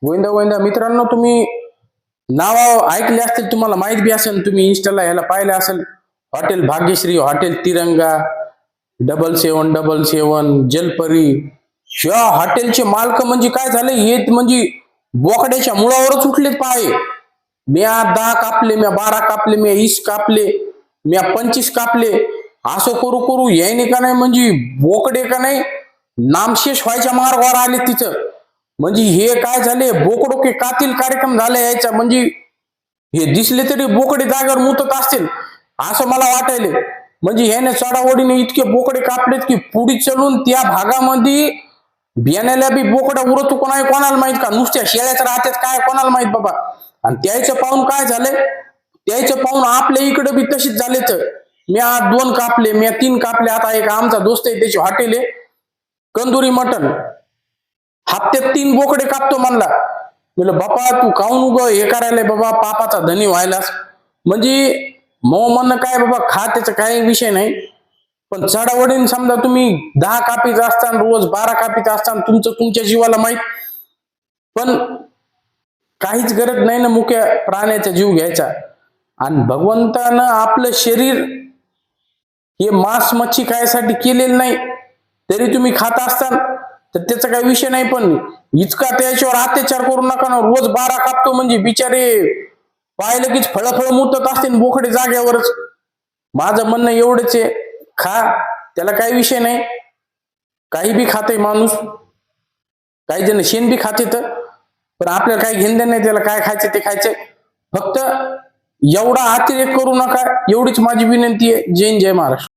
गोविंदा गोविंदा मित्रांनो, तुम्ही नाव ऐकले असतील, तुम्हाला माहित बी असेल, तुम्ही इंस्टाला ह्याला पाहिलं असेल. हॉटेल भाग्यश्री, हॉटेल तिरंगा, 7777, जलपरी. ह्या हॉटेलचे मालक म्हणजे काय झाले, हे म्हणजे बोकड्याच्या मुळावरच उठलेत पाय. म्या 10 कापले, म्या 12 कापले, म्या 20 कापले, म्या 25 कापले. असं करू करू यायने का नाही म्हणजे बोकडे का नाही नामशेष व्हायच्या मार्गावर आले तिथं. म्हणजे हे काय झाले, बोकडो के कातील कार्यक्रम झाले यायचा. म्हणजे हे दिसले तरी बोकडे जागेवर मुतत असतील असं मला वाटायले. म्हणजे ह्याने चढाओढीने इतके बोकडे कापलेत की पुढे चलून त्या भागामध्ये बियाण्याला बी बोकडा उरत कोणा कोणाला माहित का, नुसत्या शेळ्याच राहतात काय कोणाला माहित बाबा. आणि त्याचं पाहून काय झालंय, त्याचं पाहून आपल्या इकडे बी तशीच झाले. तर मी आज 2 कापले, मी 3 कापले. आता एक आमचा दोस्त आहे, त्याची हॉटेल आहे कंदुरी मटन, हप्त्यात 3 बोकडे कापतो म्हणला. म्हणलं बापा तू काऊन उग हे करायला बाबा, पापाचा धनी व्हायलास. म्हणजे मो म्हणणं काय बाबा, खा त्याचा काही विषय नाही. पण चढावडीने समजा तुम्ही 10 कापीच असताना, रोज 12 कापीच असताना, तुमचं तुमच्या जीवाला माहित. पण काहीच गरज नाही ना मुक्या प्राण्याचा जीव घ्यायचा. आणि भगवंतानं आपलं शरीर हे मांस मच्छी खायसाठी केलेलं नाही, तरी तुम्ही खात असताल तर त्याचा काही विषय नाही. पण इतका त्याच्यावर अत्याचार करू नका ना. रोज 12 कापतो म्हणजे बिचारे पाहिलं कीच फळफळ मुतत असतील बोकडे जाग्यावरच. माझं म्हणणं एवढंच आहे, खा, त्याला काही विषय नाही. काही बी खाते माणूस, काही जण शेण बी खाते. तर पण आपल्याला काही घेणं नाही, त्याला काय खायचं ते खायचं. फक्त एवढा अतिरेक करू नका, एवढीच माझी विनंती आहे. जय हिंद, जय महाराष्ट्र.